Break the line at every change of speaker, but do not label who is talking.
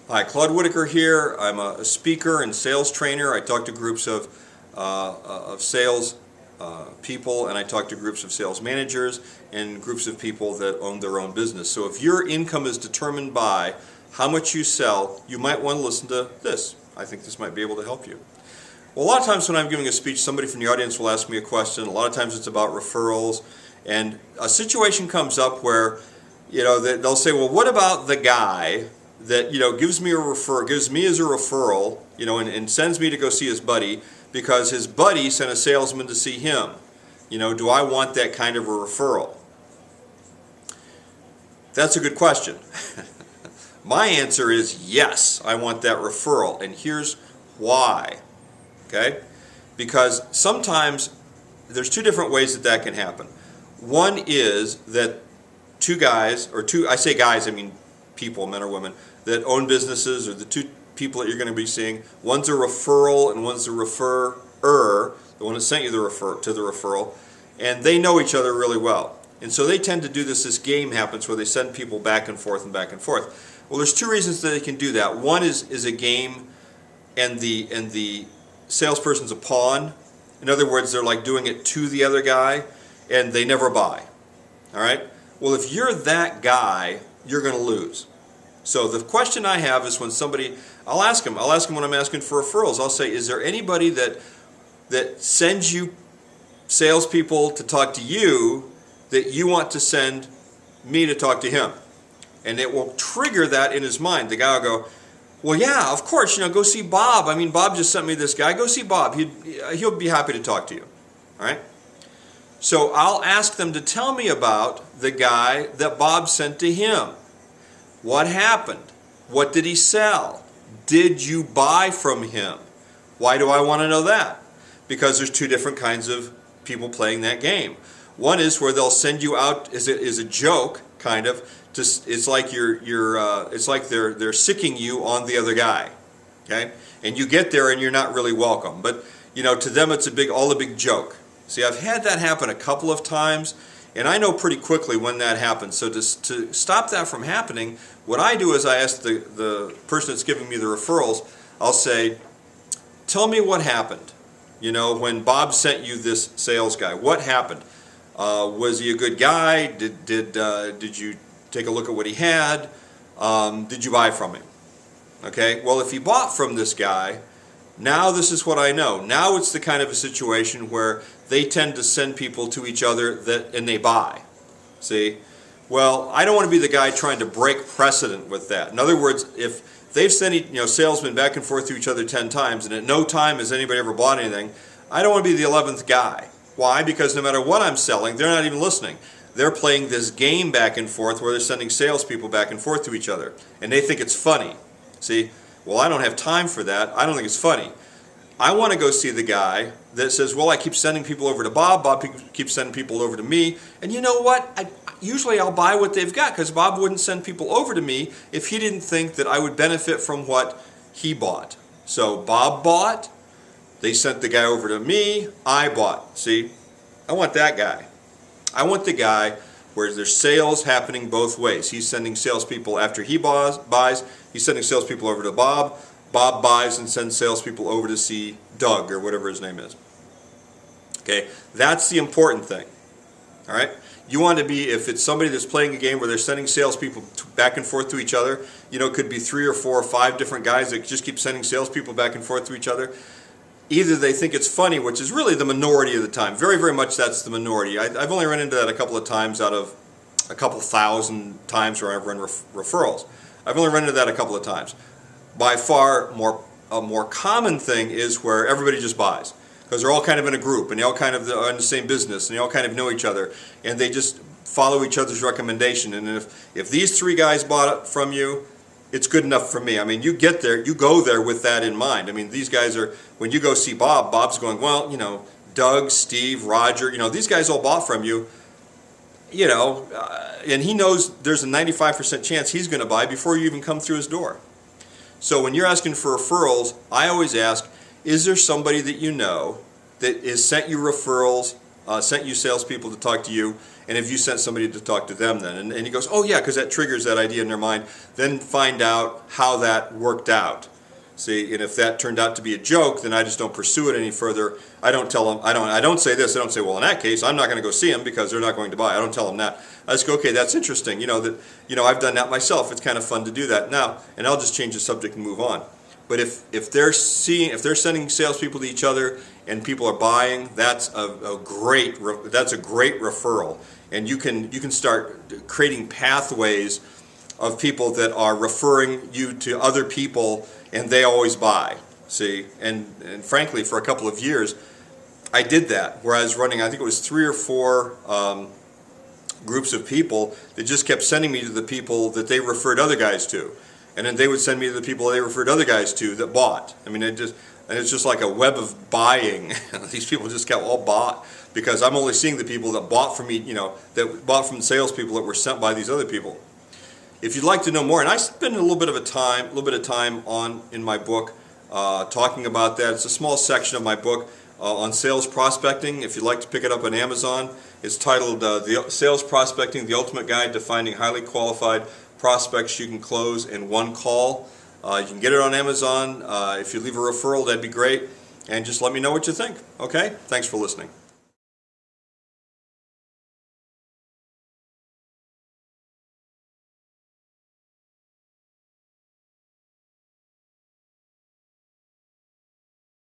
Hi, Claude Whitaker here. I'm a speaker and sales trainer. I talk to groups of sales people, and I talk to groups of sales managers and groups of people that own their own business. So if your income is determined by how much you sell, you might want to listen to this. I think this might be able to help you. Well, a lot of times when I'm giving a speech, somebody from the audience will ask me a question. A lot of times it's about referrals, and a situation comes up where they'll say, well, what about the guy that gives me as a referral, and sends me to go see his buddy because his buddy sent a salesman to see him. Do I want that kind of a referral? That's a good question. My answer is yes, I want that referral, and here's why. Okay? Because sometimes there's two different ways that can happen. One is that I say guys, I mean people, men or women, that own businesses, or the two people that you're going to be seeing, one's a referral and one's a referrer, the one that sent you the referral, and they know each other really well. And so they tend to do this game happens where they send people back and forth and back and forth. Well, there's two reasons that they can do that. One is a game and the salesperson's a pawn. In other words, they're like doing it to the other guy and they never buy. All right? Well, if you're that guy, you're going to lose. So the question I have is when I'll ask them when I'm asking for referrals, I'll say, is there anybody that sends you salespeople to talk to you that you want to send me to talk to him? And it will trigger that in his mind. The guy will go, well, yeah, of course, go see Bob. I mean, Bob just sent me this guy. Go see Bob. He'll be happy to talk to you. All right? So I'll ask them to tell me about the guy that Bob sent to him. What happened? What did he sell? Did you buy from him? Why do I want to know that? Because there's two different kinds of people playing that game. One is where they'll send you out as a joke, kind of. It's like it's like they're sicking you on the other guy, okay? And you get there and you're not really welcome. But to them it's all a big joke. See, I've had that happen a couple of times, and I know pretty quickly when that happens. So to stop that from happening, what I do is I ask the person that's giving me the referrals, I'll say, tell me what happened. When Bob sent you this sales guy, what happened? Was he a good guy? Did you take a look at what he had? Did you buy from him? Okay, well, if you bought from this guy, now this is what I know. Now it's the kind of a situation where they tend to send people to each other and they buy. See? Well, I don't want to be the guy trying to break precedent with that. In other words, if they've sent salesmen back and forth to each other 10 times and at no time has anybody ever bought anything, I don't want to be the 11th guy. Why? Because no matter what I'm selling, they're not even listening. They're playing this game back and forth where they're sending salespeople back and forth to each other. And they think it's funny. See? Well, I don't have time for that. I don't think it's funny. I want to go see the guy that says, well, I keep sending people over to Bob. Bob keeps sending people over to me. And you know what? Usually I'll buy what they've got because Bob wouldn't send people over to me if he didn't think that I would benefit from what he bought. So Bob bought. They sent the guy over to me. I bought. See? I want that guy. I want the guy where there's sales happening both ways. He's sending salespeople after he buys. He's sending salespeople over to Bob. Bob buys and sends salespeople over to see Doug or whatever his name is. Okay, that's the important thing. All right, you want to be, if it's somebody that's playing a game where they're sending salespeople back and forth to each other, it could be 3 or 4 or 5 different guys that just keep sending salespeople back and forth to each other. Either they think it's funny, which is really the minority of the time. Very, very much that's the minority. I've only run into that a couple of times out of a couple thousand times where I've run referrals. I've only run into that a couple of times. By far, a more common thing is where everybody just buys. Because they're all kind of in a group, and they all kind of are in the same business, and they all kind of know each other, and they just follow each other's recommendation. And if these 3 guys bought it from you, it's good enough for me. I mean, you get there, you go there with that in mind. I mean, these guys are, when you go see Bob, Bob's going, well, Doug, Steve, Roger, these guys all bought from you, and he knows there's a 95% chance he's going to buy before you even come through his door. So when you're asking for referrals, I always ask, is there somebody that you know that has sent you referrals sent you salespeople to talk to you, and have you sent somebody to talk to them then? And he goes, oh yeah, because that triggers that idea in their mind. Then find out how that worked out. See, and if that turned out to be a joke, then I just don't pursue it any further. I don't tell them, I don't say this, I don't say, well, in that case, I'm not going to go see them because they're not going to buy. I don't tell them that. I just go, okay, that's interesting. I've done that myself. It's kind of fun to do that now, and I'll just change the subject and move on. But if they're sending salespeople to each other and people are buying, that's a great referral, and you can start creating pathways of people that are referring you to other people, and they always buy. See, and frankly, for a couple of years, I did that where I was running. I think it was 3 or 4 groups of people that just kept sending me to the people that they referred other guys to. And then they would send me to the people they referred other guys to that bought. I mean, it's just like a web of buying. These people just got all bought because I'm only seeing the people that bought from me, that bought from the salespeople that were sent by these other people. If you'd like to know more, and I spend a little bit of time in my book talking about that. It's a small section of my book on sales prospecting. If you'd like to pick it up on Amazon, it's titled "The Sales Prospecting: The Ultimate Guide to Finding Highly Qualified Prospects You Can Close in One Call." You can get it on Amazon. If you leave a referral, that'd be great. And just let me know what you think. Okay? Thanks for listening.